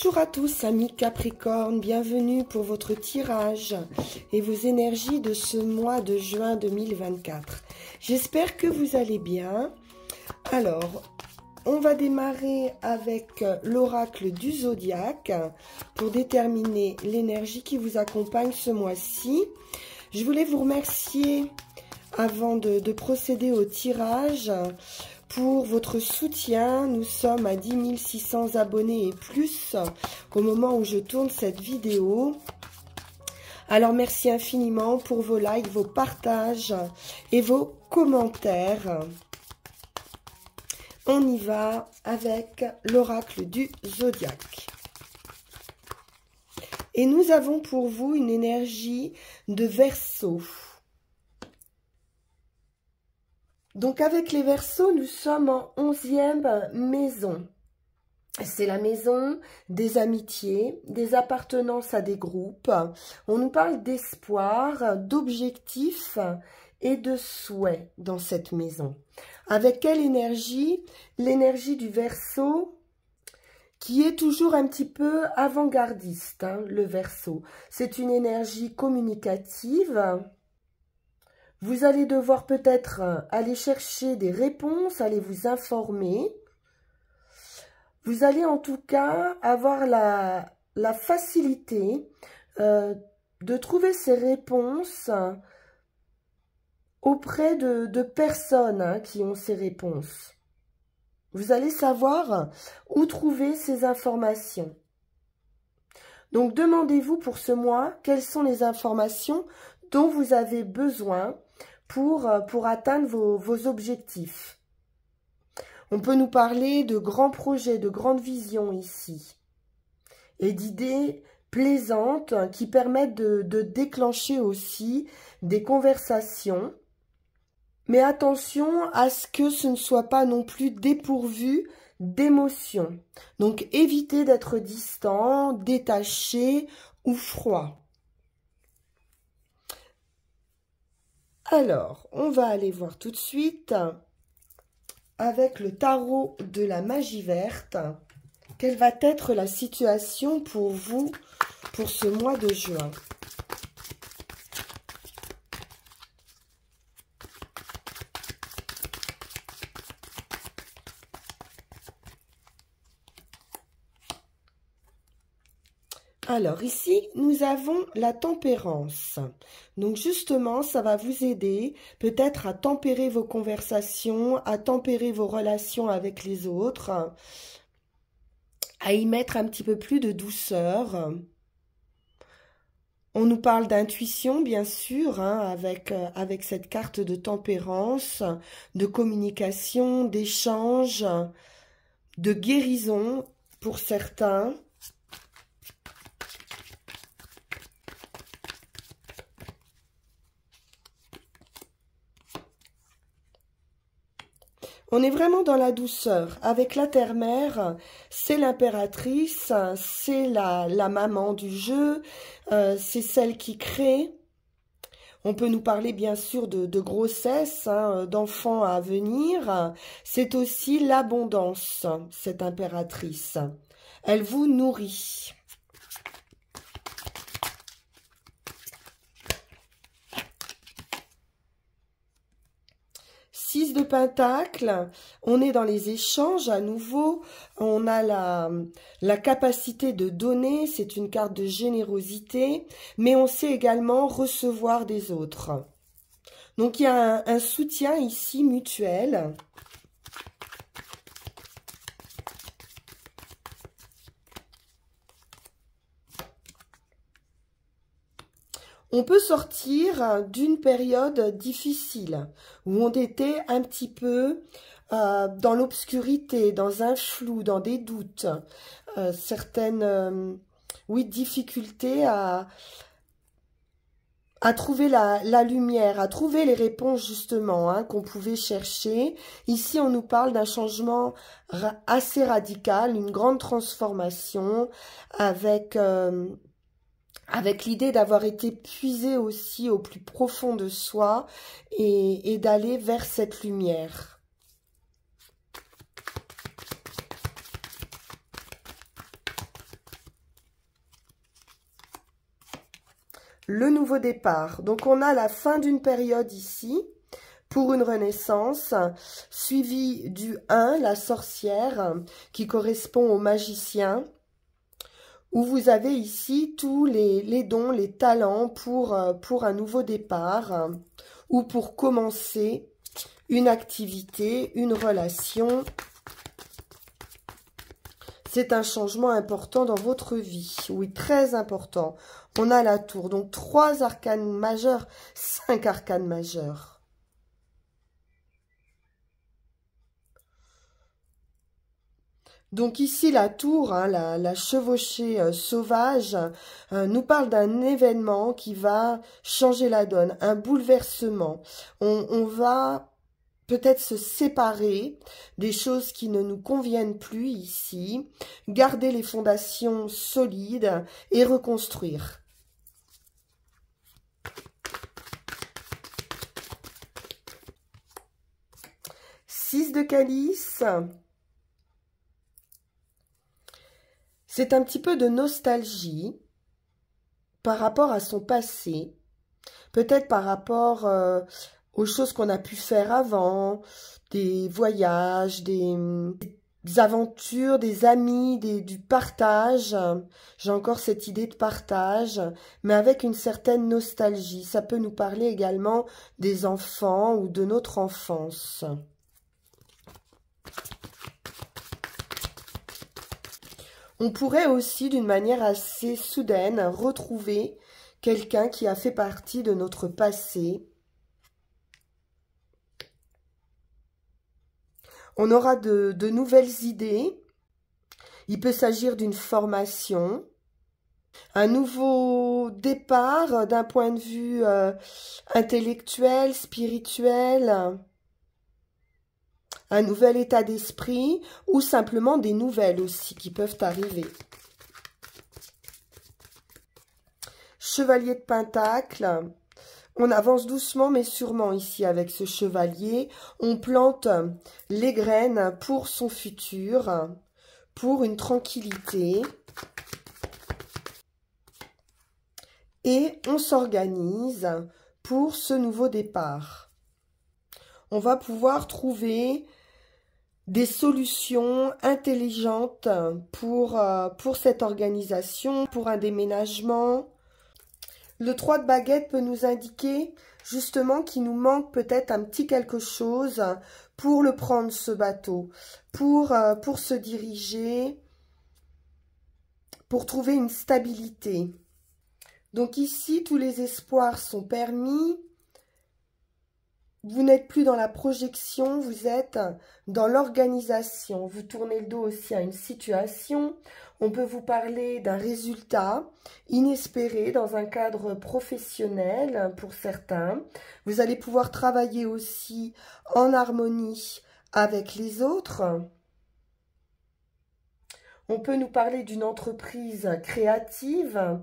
Bonjour à tous amis Capricorne, bienvenue pour votre tirage et vos énergies de ce mois de juin 2024. J'espère que vous allez bien. Alors, on va démarrer avec l'oracle du zodiaque pour déterminer l'énergie qui vous accompagne ce mois-ci. Je voulais vous remercier avant de procéder au tirage pour votre soutien. Nous sommes à 10 600 abonnés et plus au moment où je tourne cette vidéo. Alors merci infiniment pour vos likes, vos partages et vos commentaires. On y va avec l'oracle du zodiaque. Et nous avons pour vous une énergie de Verseau. Donc avec les Verseaux, nous sommes en 11e maison. C'est la maison des amitiés, des appartenances à des groupes. On nous parle d'espoir, d'objectifs et de souhaits dans cette maison. Avec quelle énergie? L'énergie du Verseau qui est toujours un petit peu avant-gardiste, hein, le Verseau. C'est une énergie communicative. Vous allez devoir peut-être aller chercher des réponses, aller vous informer. Vous allez en tout cas avoir la facilité de trouver ces réponses auprès de personnes qui ont ces réponses. Vous allez savoir où trouver ces informations. Donc demandez-vous pour ce mois quelles sont les informations dont vous avez besoin pour atteindre vos objectifs. On peut nous parler de grands projets, de grandes visions ici. Et d'idées plaisantes qui permettent de déclencher aussi des conversations. Mais attention à ce que ce ne soit pas non plus dépourvu d'émotions. Donc évitez d'être distant, détaché ou froid. Alors, on va aller voir tout de suite avec le tarot de la magie verte. Quelle va être la situation pour vous pour ce mois de juin? Alors ici, nous avons la tempérance. Donc justement, ça va vous aider peut-être à tempérer vos conversations, à tempérer vos relations avec les autres, à y mettre un petit peu plus de douceur. On nous parle d'intuition, bien sûr, hein, avec cette carte de tempérance, de communication, d'échange, de guérison pour certains. On est vraiment dans la douceur. Avec la terre-mère, c'est l'impératrice, c'est la maman du jeu, c'est celle qui crée. On peut nous parler bien sûr de grossesse, hein, d'enfants à venir. C'est aussi l'abondance, cette impératrice. Elle vous nourrit. 6 de Pentacle, on est dans les échanges à nouveau, on a la capacité de donner, c'est une carte de générosité, mais on sait également recevoir des autres. Donc il y a un soutien ici mutuel. On peut sortir d'une période difficile, où on était un petit peu dans l'obscurité, dans un flou, dans des doutes, certaines difficultés à trouver la lumière, à trouver les réponses justement hein, qu'on pouvait chercher. Ici, on nous parle d'un changement assez radical, une grande transformation avec l'idée d'avoir été puisé aussi au plus profond de soi et d'aller vers cette lumière. le nouveau départ. Donc on a la fin d'une période ici, pour une renaissance, suivi du 1, la sorcière, qui correspond au magicien, où vous avez ici tous les dons, les talents pour un nouveau départ, ou pour commencer une activité, une relation. C'est un changement important dans votre vie. Oui, très important. On a la tour. Donc, 3 arcanes majeurs, 5 arcanes majeurs. Donc ici, la tour, hein, la chevauchée sauvage, nous parle d'un événement qui va changer la donne, un bouleversement. On va peut-être se séparer des choses qui ne nous conviennent plus ici, garder les fondations solides et reconstruire. Six de calice. C'est un petit peu de nostalgie par rapport à son passé, peut-être par rapport aux choses qu'on a pu faire avant, des voyages, des aventures, des amis, du partage. J'ai encore cette idée de partage, mais avec une certaine nostalgie. Ça peut nous parler également des enfants ou de notre enfance. On pourrait aussi, d'une manière assez soudaine, retrouver quelqu'un qui a fait partie de notre passé. On aura de nouvelles idées. Il peut s'agir d'une formation, un nouveau départ d'un point de vue intellectuel, spirituel, un nouvel état d'esprit ou simplement des nouvelles aussi qui peuvent arriver. Chevalier de Pentacle. On avance doucement mais sûrement ici avec ce chevalier. On plante les graines pour son futur, pour une tranquillité. Et on s'organise pour ce nouveau départ. On va pouvoir trouver des solutions intelligentes pour cette organisation, pour un déménagement. Le 3 de baguette peut nous indiquer justement qu'il nous manque peut-être un petit quelque chose pour le prendre, ce bateau, pour se diriger, pour trouver une stabilité. Donc ici, tous les espoirs sont permis. Vous n'êtes plus dans la projection, vous êtes dans l'organisation. Vous tournez le dos aussi à une situation. On peut vous parler d'un résultat inespéré dans un cadre professionnel pour certains. Vous allez pouvoir travailler aussi en harmonie avec les autres. On peut nous parler d'une entreprise créative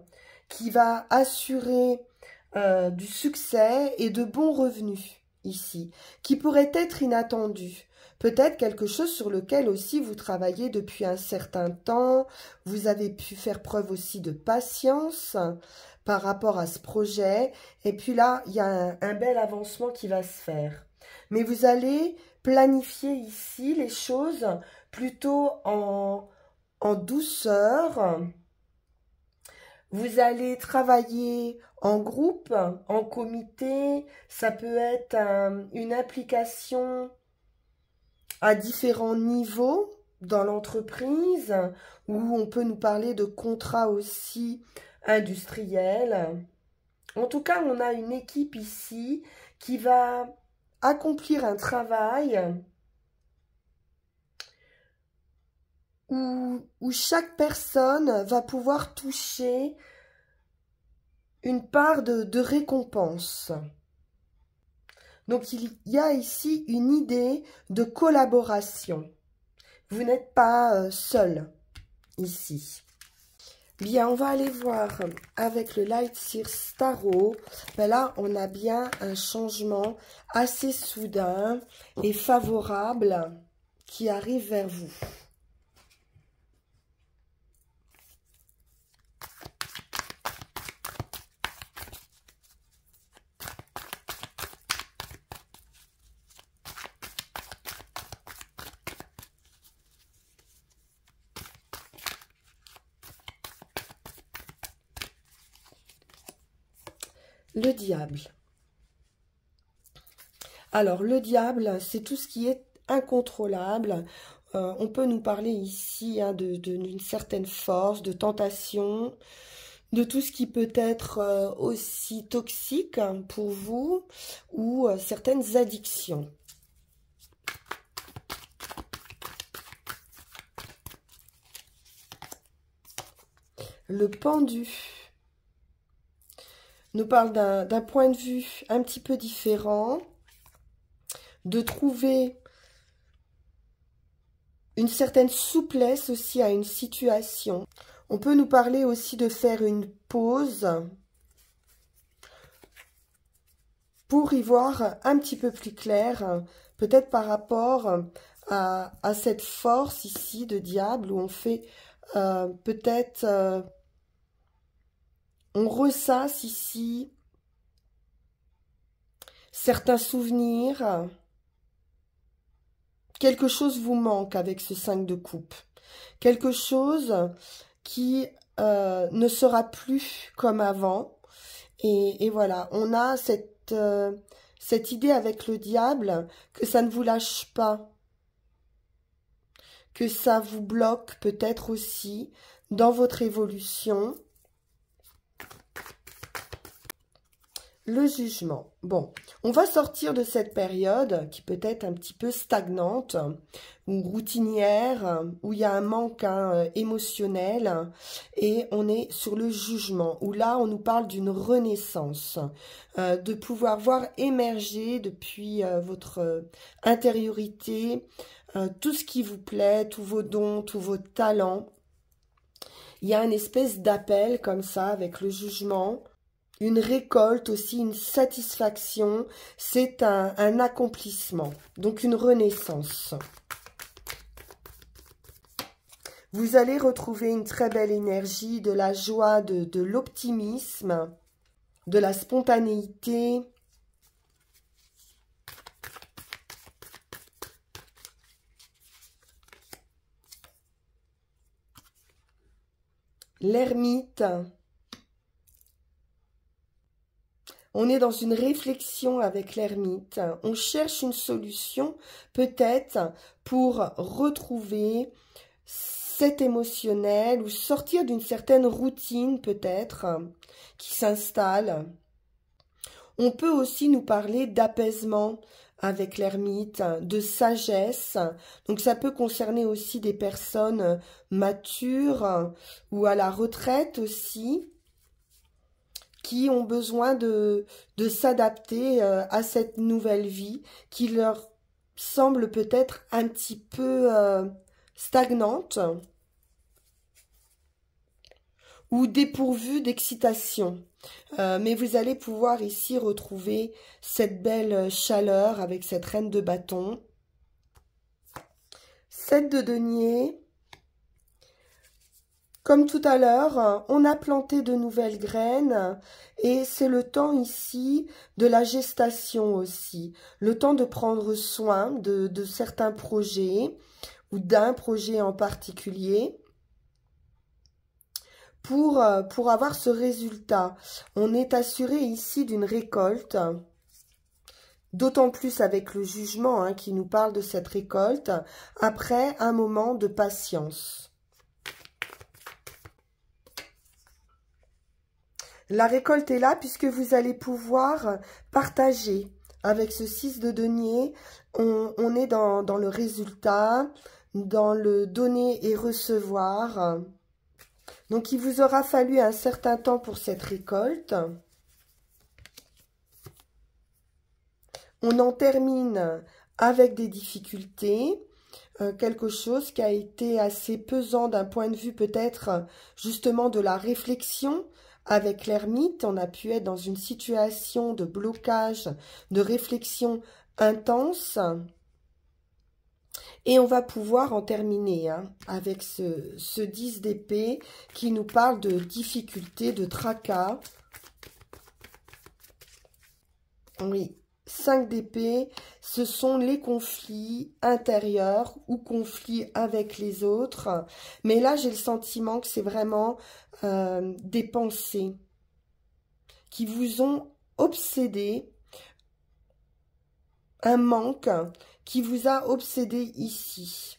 qui va assurer du succès et de bons revenus. Ici, qui pourrait être inattendu. Peut-être quelque chose sur lequel aussi vous travaillez depuis un certain temps. Vous avez pu faire preuve aussi de patience par rapport à ce projet. Et puis là, il y a un bel avancement qui va se faire. Mais vous allez planifier ici les choses plutôt en douceur. Vous allez travailler en groupe, en comité, ça peut être une implication à différents niveaux dans l'entreprise, où on peut nous parler de contrats aussi industriels. En tout cas, on a une équipe ici qui va accomplir un travail où chaque personne va pouvoir toucher une part de récompense. Donc, il y a ici une idée de collaboration. Vous n'êtes pas seul ici. Bien, on va aller voir avec le Light Seers Tarot. Ben là, on a bien un changement assez soudain et favorable qui arrive vers vous. Le diable. Alors, le diable, c'est tout ce qui est incontrôlable. On peut nous parler ici hein, d'une certaine force, de tentation, de tout ce qui peut être aussi toxique hein, pour vous ou certaines addictions. Le pendu nous parle d'un point de vue un petit peu différent, de trouver une certaine souplesse aussi à une situation. On peut nous parler aussi de faire une pause pour y voir un petit peu plus clair, peut-être par rapport à cette force ici de diable où on fait peut-être, on ressasse ici certains souvenirs. Quelque chose vous manque avec ce 5 de coupe. Quelque chose qui ne sera plus comme avant. Et voilà, on a cette idée avec le diable que ça ne vous lâche pas. Que ça vous bloque peut-être aussi dans votre évolution. Le jugement. Bon, on va sortir de cette période qui peut être un petit peu stagnante ou routinière, où il y a un manque émotionnel, et on est sur le jugement, où là on nous parle d'une renaissance, de pouvoir voir émerger depuis votre intériorité tout ce qui vous plaît, tous vos dons, tous vos talents. Il y a une espèce d'appel comme ça avec le jugement. Une récolte aussi, une satisfaction, c'est un accomplissement, donc une renaissance. Vous allez retrouver une très belle énergie, de la joie, de l'optimisme, de la spontanéité. L'ermite. On est dans une réflexion avec l'ermite. On cherche une solution peut-être pour retrouver cet émotionnel ou sortir d'une certaine routine peut-être qui s'installe. On peut aussi nous parler d'apaisement avec l'ermite, de sagesse. Donc ça peut concerner aussi des personnes matures ou à la retraite aussi, qui ont besoin de s'adapter à cette nouvelle vie qui leur semble peut-être un petit peu stagnante ou dépourvue d'excitation. Mais vous allez pouvoir ici retrouver cette belle chaleur avec cette reine de bâton. 7 de denier. Comme tout à l'heure, on a planté de nouvelles graines et c'est le temps ici de la gestation aussi. Le temps de prendre soin de certains projets ou d'un projet en particulier pour avoir ce résultat. On est assuré ici d'une récolte, d'autant plus avec le jugement hein, qui nous parle de cette récolte, après un moment de patience. La récolte est là puisque vous allez pouvoir partager. Avec ce 6 de denier, on est dans le résultat, dans le donner et recevoir. Donc, il vous aura fallu un certain temps pour cette récolte. On en termine avec des difficultés. Quelque chose qui a été assez pesant d'un point de vue peut-être justement de la réflexion. Avec l'ermite, on a pu être dans une situation de blocage, de réflexion intense. Et on va pouvoir en terminer hein, avec ce 10 d'épée qui nous parle de difficultés, de tracas. Oui, 5 d'épée, ce sont les conflits intérieurs ou conflits avec les autres. Mais là, j'ai le sentiment que c'est vraiment des pensées qui vous ont obsédé, un manque qui vous a obsédé ici.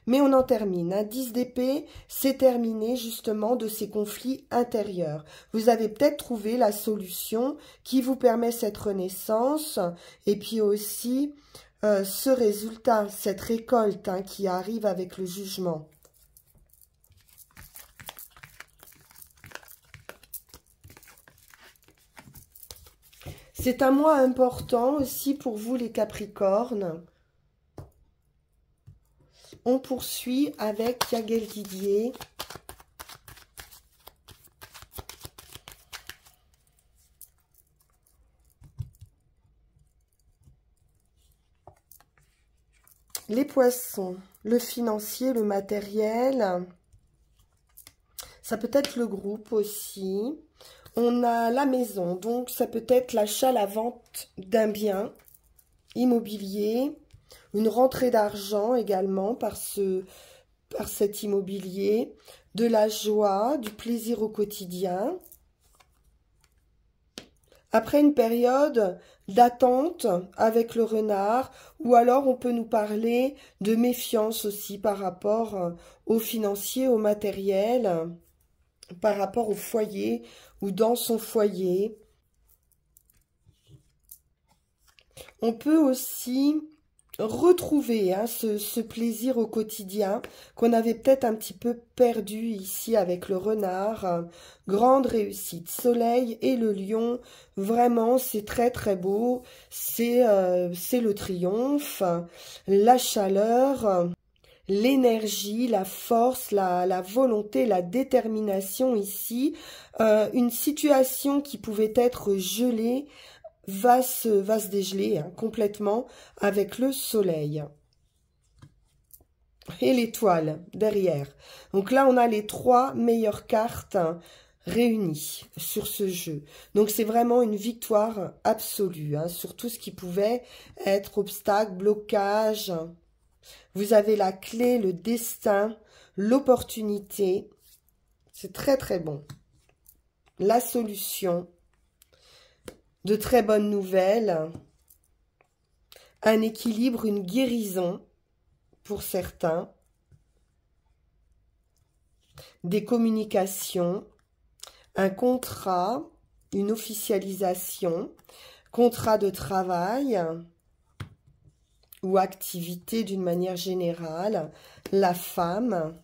Mais on en termine. Un 10 d'épée, c'est terminé justement de ces conflits intérieurs. Vous avez peut-être trouvé la solution qui vous permet cette renaissance et puis aussi ce résultat, cette récolte qui arrive avec le jugement. C'est un mois important aussi pour vous les Capricornes. On poursuit avec Yagel Didier. Les poissons, le financier, le matériel. Ça peut être le groupe aussi. On a la maison, donc ça peut être l'achat, la vente d'un bien immobilier. Une rentrée d'argent également par cet immobilier, de la joie, du plaisir au quotidien. Après une période d'attente avec le renard, ou alors on peut nous parler de méfiance aussi par rapport au financier, au matériel, par rapport au foyer ou dans son foyer. On peut aussi retrouver ce plaisir au quotidien qu'on avait peut-être un petit peu perdu ici avec le renard. Grande réussite. Soleil et le lion, vraiment c'est très très beau. C'est le triomphe, la chaleur, l'énergie, la force, la volonté, la détermination ici. Une situation qui pouvait être gelée va se dégeler complètement avec le soleil. Et l'étoile derrière. Donc là, on a les 3 meilleures cartes réunies sur ce jeu. Donc c'est vraiment une victoire absolue sur tout ce qui pouvait être obstacle, blocage. Vous avez la clé, le destin, l'opportunité. C'est très très bon. La solution. De très bonnes nouvelles, un équilibre, une guérison pour certains, des communications, un contrat, une officialisation, contrat de travail ou activité d'une manière générale, la femme,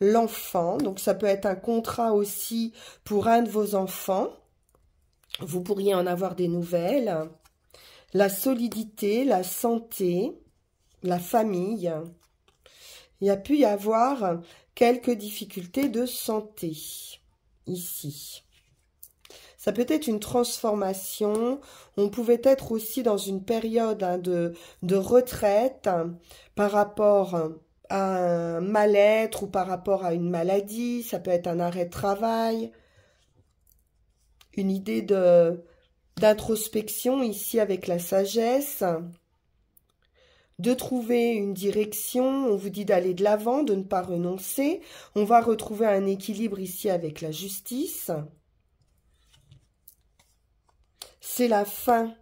l'enfant, donc ça peut être un contrat aussi pour un de vos enfants. Vous pourriez en avoir des nouvelles. La solidité, la santé, la famille. Il y a pu y avoir quelques difficultés de santé ici. Ça peut être une transformation. On pouvait être aussi dans une période de retraite par rapport à un mal-être ou par rapport à une maladie. Ça peut être un arrêt de travail. Une idée d'introspection ici avec la sagesse, de trouver une direction, on vous dit d'aller de l'avant, de ne pas renoncer. On va retrouver un équilibre ici avec la justice. C'est la fin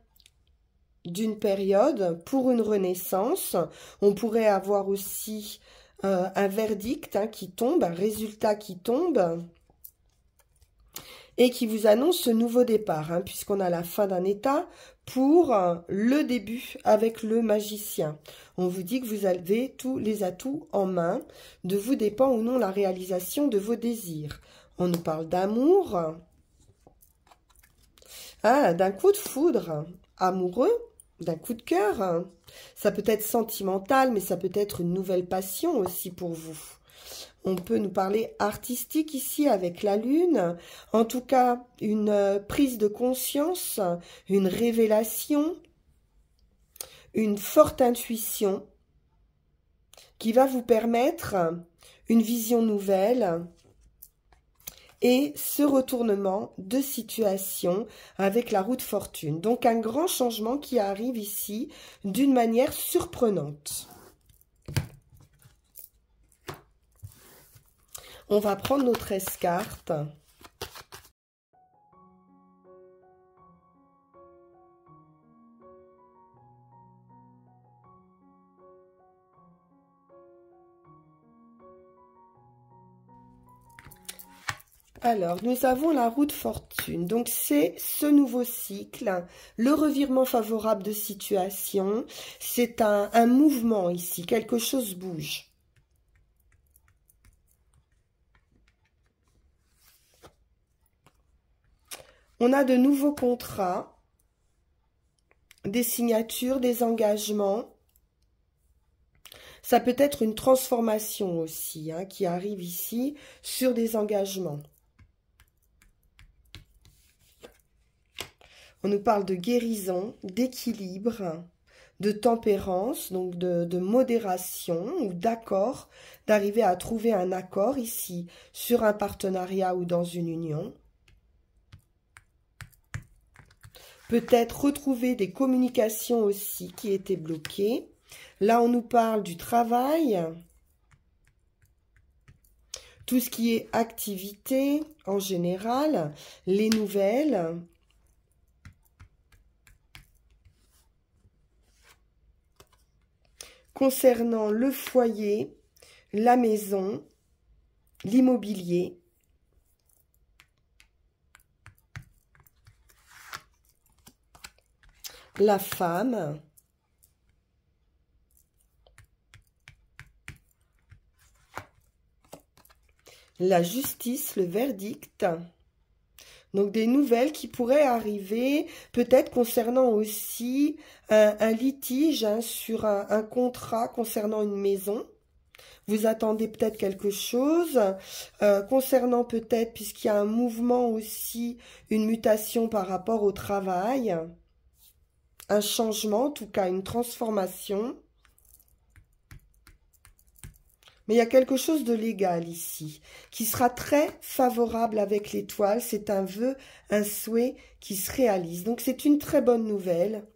d'une période pour une renaissance. On pourrait avoir aussi un verdict qui tombe, un résultat qui tombe. Et qui vous annonce ce nouveau départ, puisqu'on a la fin d'un état pour le début avec le magicien. On vous dit que vous avez tous les atouts en main, de vous dépend ou non la réalisation de vos désirs. On nous parle d'amour, d'un coup de foudre amoureux, d'un coup de cœur. Ça peut être sentimental, mais ça peut être une nouvelle passion aussi pour vous. On peut nous parler artistique ici avec la lune. En tout cas, une prise de conscience, une révélation, une forte intuition qui va vous permettre une vision nouvelle et ce retournement de situation avec la roue de fortune. Donc un grand changement qui arrive ici d'une manière surprenante. On va prendre nos 13 cartes. Alors, nous avons la roue de fortune. Donc, c'est ce nouveau cycle, le revirement favorable de situation. C'est un mouvement ici, quelque chose bouge. On a de nouveaux contrats, des signatures, des engagements. Ça peut être une transformation aussi, hein, qui arrive ici sur des engagements. On nous parle de guérison, d'équilibre, de tempérance, donc de modération ou d'accord, d'arriver à trouver un accord ici sur un partenariat ou dans une union. Peut-être retrouver des communications aussi qui étaient bloquées. Là, on nous parle du travail, tout ce qui est activité en général, les nouvelles. Concernant le foyer, la maison, l'immobilier. La femme. La justice, le verdict. Donc des nouvelles qui pourraient arriver, peut-être concernant aussi un litige, hein, sur un contrat concernant une maison. Vous attendez peut-être quelque chose, concernant peut-être, puisqu'il y a un mouvement aussi, une mutation par rapport au travail, un changement, en tout cas une transformation. Mais il y a quelque chose de légal ici, qui sera très favorable avec l'étoile. C'est un vœu, un souhait qui se réalise. Donc c'est une très bonne nouvelle.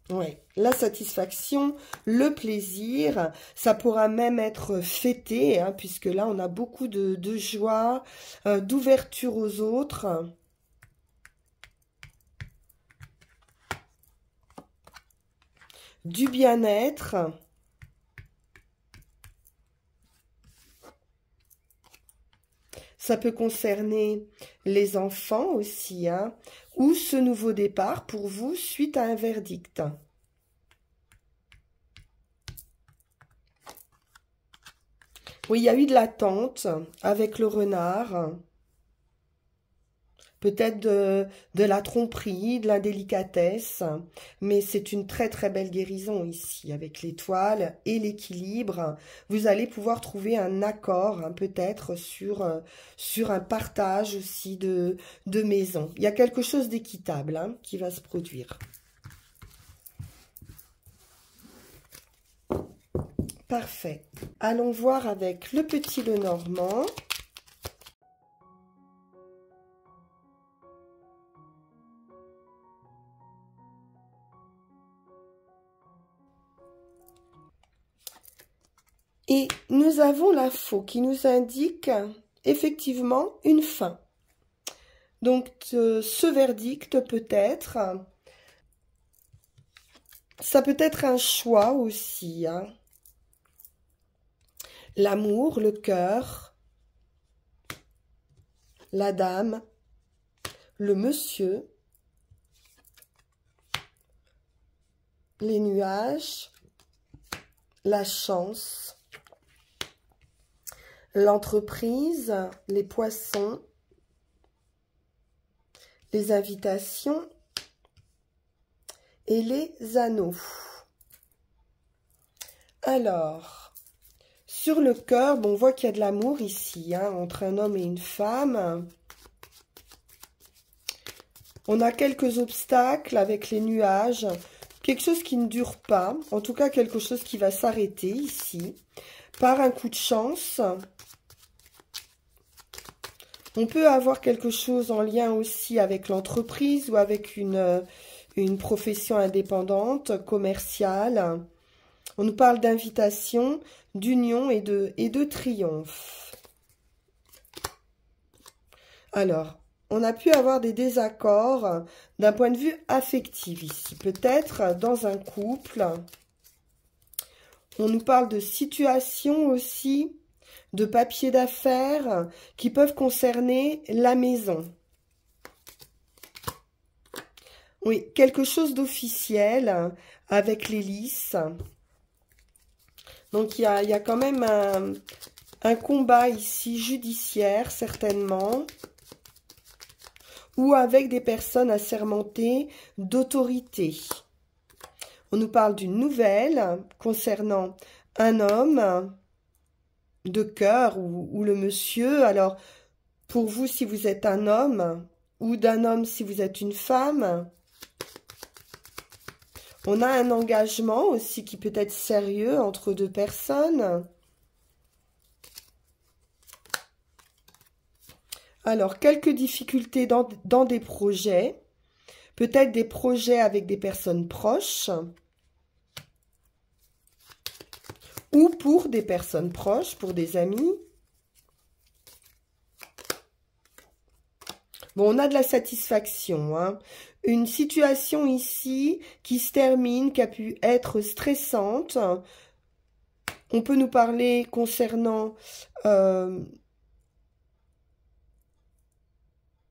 Oui, la satisfaction, le plaisir, ça pourra même être fêté, hein, puisque là on a beaucoup de joie, d'ouverture aux autres. Du bien-être. Ça peut concerner les enfants aussi, hein, ou ce nouveau départ pour vous suite à un verdict. Oui, il y a eu de l'attente avec le renard. Peut-être de la tromperie, de l'indélicatesse, mais c'est une très très belle guérison ici, avec l'étoile et l'équilibre. Vous allez pouvoir trouver un accord, hein, peut-être sur un partage aussi de maison. Il y a quelque chose d'équitable, hein, qui va se produire. Parfait. Allons voir avec le petit Lenormand. Et nous avons la faux qui nous indique effectivement une fin. Donc ce verdict peut-être, ça peut être un choix aussi, hein. L'amour, le cœur, la dame, le monsieur, les nuages, la chance, l'entreprise, les poissons, les invitations et les anneaux. Alors, sur le cœur, bon, on voit qu'il y a de l'amour ici, hein, entre un homme et une femme. On a quelques obstacles avec les nuages, quelque chose qui ne dure pas, en tout cas quelque chose qui va s'arrêter ici, par un coup de chance. On peut avoir quelque chose en lien aussi avec l'entreprise ou avec une profession indépendante, commerciale. On nous parle d'invitation, d'union et de triomphe. Alors, on a pu avoir des désaccords d'un point de vue affectif ici. Peut-être dans un couple. On nous parle de situation aussi de papiers d'affaires qui peuvent concerner la maison. Oui, quelque chose d'officiel avec l'hélice. Donc, il y a quand même un combat ici judiciaire, certainement. Ou avec des personnes assermentées d'autorité. On nous parle d'une nouvelle concernant un homme de cœur ou le monsieur. Alors, pour vous, si vous êtes un homme, ou d'un homme si vous êtes une femme, on a un engagement aussi qui peut être sérieux entre deux personnes. Alors, quelques difficultés dans des projets, peut-être des projets avec des personnes proches, ou pour des personnes proches, pour des amis. Bon, on a de la satisfaction, hein. Une situation ici qui se termine, qui a pu être stressante. On peut nous parler concernant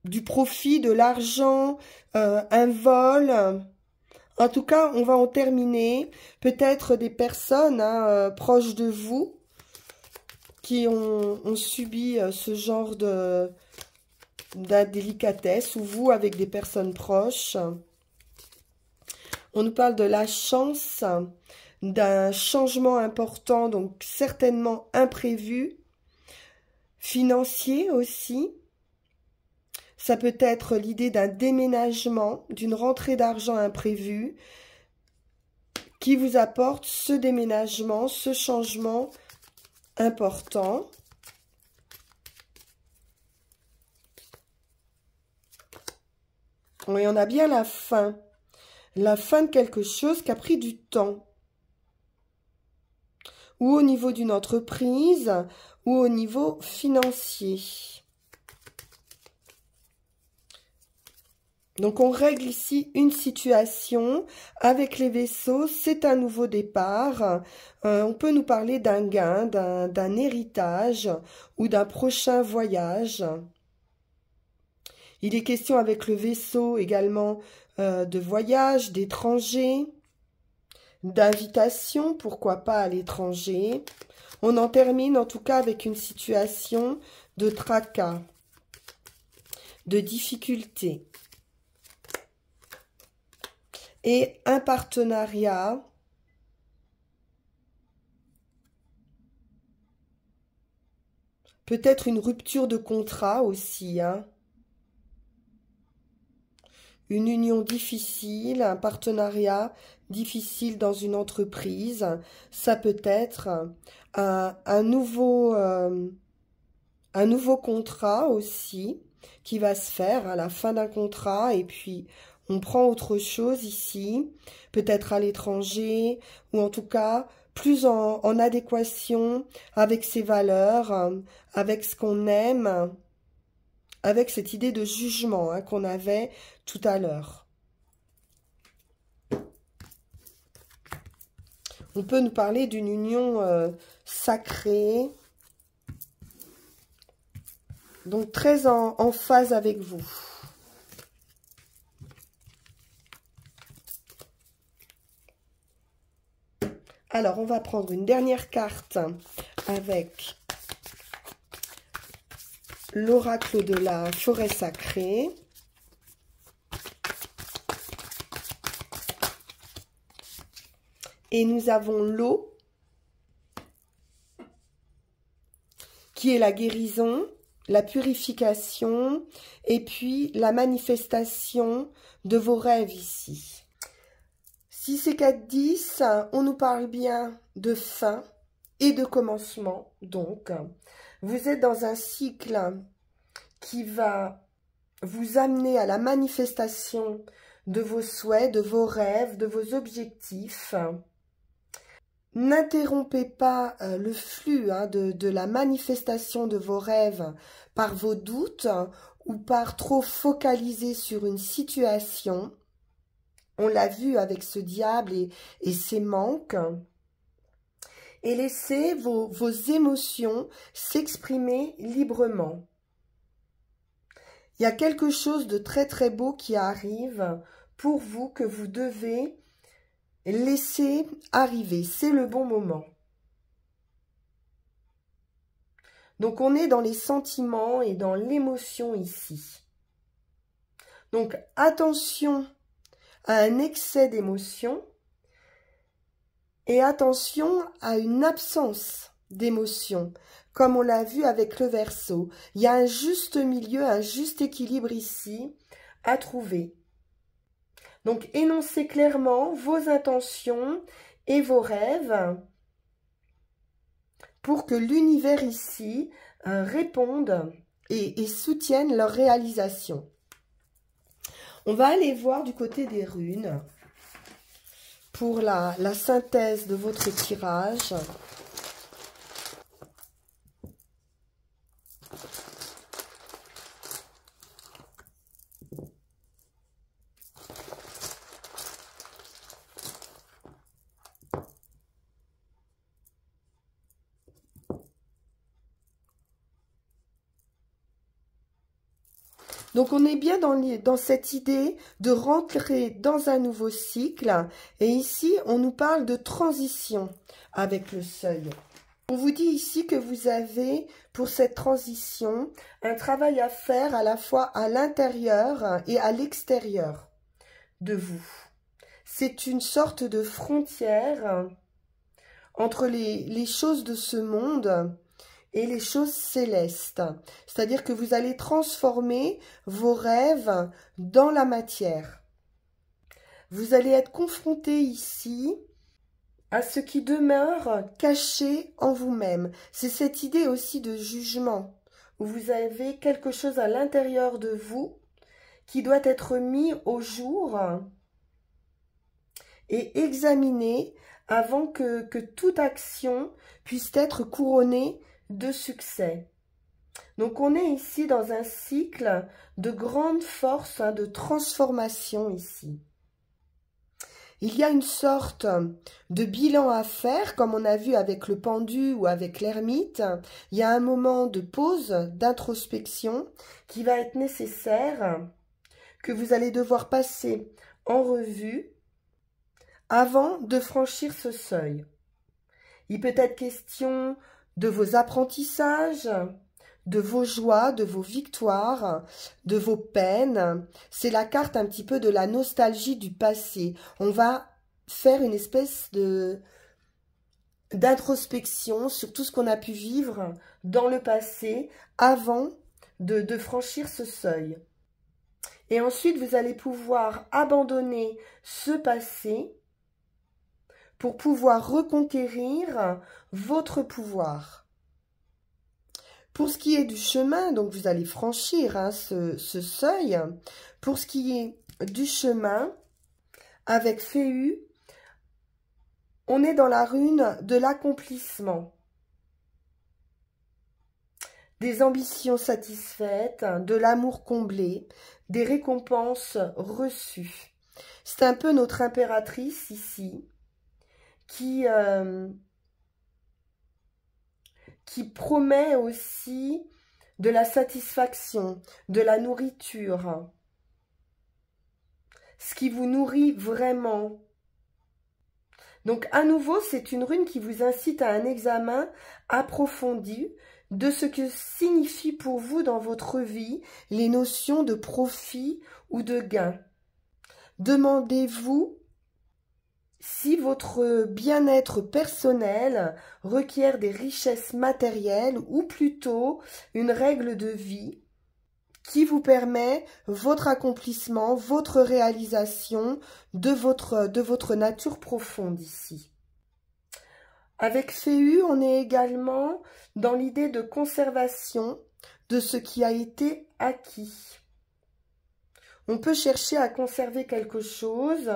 du profit, de l'argent, un vol. En tout cas, on va en terminer. Peut-être des personnes proches de vous qui ont subi ce genre d'indélicatesse, ou vous avec des personnes proches. On nous parle de la chance, d'un changement important, donc certainement imprévu, financier aussi. Ça peut être l'idée d'un déménagement, d'une rentrée d'argent imprévue qui vous apporte ce déménagement, ce changement important. Oui, on a bien la fin de quelque chose qui a pris du temps. Ou au niveau d'une entreprise, ou au niveau financier. Donc, on règle ici une situation avec les vaisseaux. C'est un nouveau départ. On peut nous parler d'un gain, d'un héritage ou d'un prochain voyage. Il est question avec le vaisseau également de voyage, d'étranger, d'invitation, pourquoi pas à l'étranger. On en termine en tout cas avec une situation de tracas, de difficultés. Et un partenariat peut-être une rupture de contrat aussi, hein. Une union difficile, un partenariat difficile dans une entreprise. Ça peut être un nouveau contrat aussi qui va se faire à la fin d'un contrat, et puis on prend autre chose ici, peut-être à l'étranger, ou en tout cas plus en adéquation avec ses valeurs, avec ce qu'on aime, avec cette idée de jugement hein, qu'on avait tout à l'heure. On peut nous parler d'une union sacrée, donc très en phase avec vous. Alors, on va prendre une dernière carte avec l'oracle de la forêt sacrée. Et nous avons l'eau, qui est la guérison, la purification, et puis la manifestation de vos rêves ici. 6 et 4, 10, on nous parle bien de fin et de commencement. Donc, vous êtes dans un cycle qui va vous amener à la manifestation de vos souhaits, de vos rêves, de vos objectifs. N'interrompez pas le flux de la manifestation de vos rêves par vos doutes ou par trop focaliser sur une situation. On l'a vu avec ce diable et ses manques. et laissez vos émotions s'exprimer librement. Il y a quelque chose de très très beau qui arrive pour vous que vous devez laisser arriver. C'est le bon moment. Donc on est dans les sentiments et dans l'émotion ici. Donc attention à un excès d'émotion et attention à une absence d'émotion, comme on l'a vu avec le Verseau. Il y a un juste milieu, un juste équilibre ici à trouver. Donc énoncez clairement vos intentions et vos rêves pour que l'univers ici réponde et soutienne leur réalisation. On va aller voir du côté des runes pour la synthèse de votre tirage. Donc on est bien dans cette idée de rentrer dans un nouveau cycle. Et ici, on nous parle de transition avec le seuil. On vous dit ici que vous avez, pour cette transition, un travail à faire à la fois à l'intérieur et à l'extérieur de vous. C'est une sorte de frontière entre les choses de ce monde et les choses célestes. C'est-à-dire que vous allez transformer vos rêves dans la matière. Vous allez être confronté ici à ce qui demeure caché en vous-même. C'est cette idée aussi de jugement, où vous avez quelque chose à l'intérieur de vous qui doit être mis au jour et examiné avant que toute action puisse être couronnée de succès. Donc on est ici dans un cycle de grande force, de transformation ici. Il y a une sorte de bilan à faire, comme on a vu avec le pendu ou avec l'ermite. Il y a un moment de pause, d'introspection qui va être nécessaire, que vous allez devoir passer en revue avant de franchir ce seuil. Il peut être question de vos apprentissages, de vos joies, de vos victoires, de vos peines. C'est la carte un petit peu de la nostalgie du passé. On va faire une espèce d'introspection sur tout ce qu'on a pu vivre dans le passé avant de franchir ce seuil. Et ensuite, vous allez pouvoir abandonner ce passé pour pouvoir reconquérir votre pouvoir. Pour ce qui est du chemin, donc vous allez franchir ce seuil. Pour ce qui est du chemin, avec Féu, on est dans la rune de l'accomplissement. Des ambitions satisfaites, de l'amour comblé, des récompenses reçues. C'est un peu notre impératrice ici, qui promet aussi de la satisfaction, de la nourriture, ce qui vous nourrit vraiment. Donc à nouveau, c'est une rune qui vous incite à un examen approfondi de ce que signifie pour vous dans votre vie les notions de profit ou de gain. Demandez-vous si votre bien-être personnel requiert des richesses matérielles ou plutôt une règle de vie qui vous permet votre accomplissement, votre réalisation de votre nature profonde ici. Avec Féu, on est également dans l'idée de conservation de ce qui a été acquis. On peut chercher à conserver quelque chose.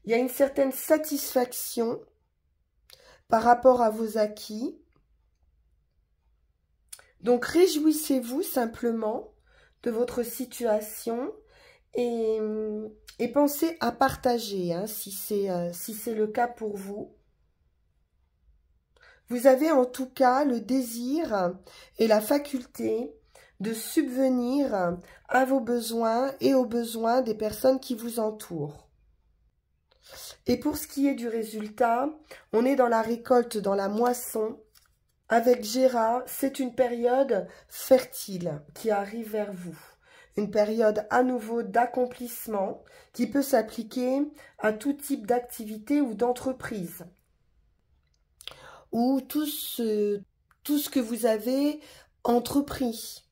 Il y a une certaine satisfaction par rapport à vos acquis. Donc, réjouissez-vous simplement de votre situation et pensez à partager, si c'est le cas pour vous. Vous avez en tout cas le désir et la faculté de subvenir à vos besoins et aux besoins des personnes qui vous entourent. Et pour ce qui est du résultat, on est dans la récolte, dans la moisson. Avec Gérard, c'est une période fertile qui arrive vers vous. Une période à nouveau d'accomplissement qui peut s'appliquer à tout type d'activité ou d'entreprise. Ou tout ce que vous avez entrepris.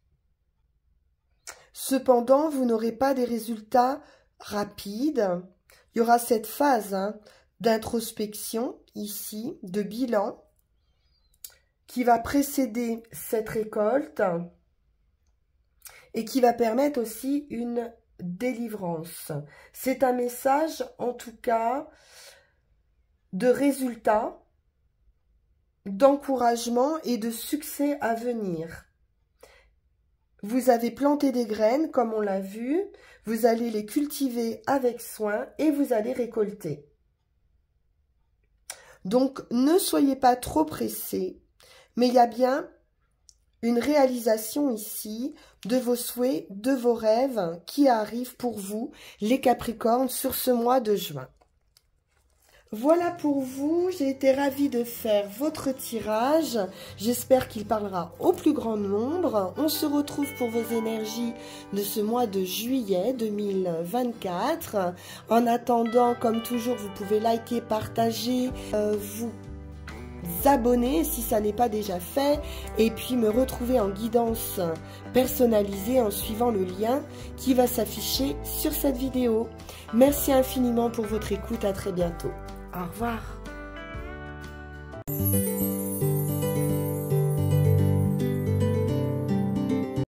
Cependant, vous n'aurez pas des résultats rapides. Il y aura cette phase d'introspection ici, de bilan, qui va précéder cette récolte et qui va permettre aussi une délivrance. C'est un message, en tout cas, de résultats, d'encouragement et de succès à venir. Vous avez planté des graines, comme on l'a vu, vous allez les cultiver avec soin et vous allez récolter. Donc, ne soyez pas trop pressés, mais il y a bien une réalisation ici de vos souhaits, de vos rêves qui arrivent pour vous, les Capricornes, sur ce mois de juin. Voilà pour vous, j'ai été ravie de faire votre tirage. J'espère qu'il parlera au plus grand nombre. On se retrouve pour vos énergies de ce mois de juillet 2024. En attendant, comme toujours, vous pouvez liker, partager, vous abonner si ça n'est pas déjà fait et puis me retrouver en guidance personnalisée en suivant le lien qui va s'afficher sur cette vidéo. Merci infiniment pour votre écoute, à très bientôt. Au revoir.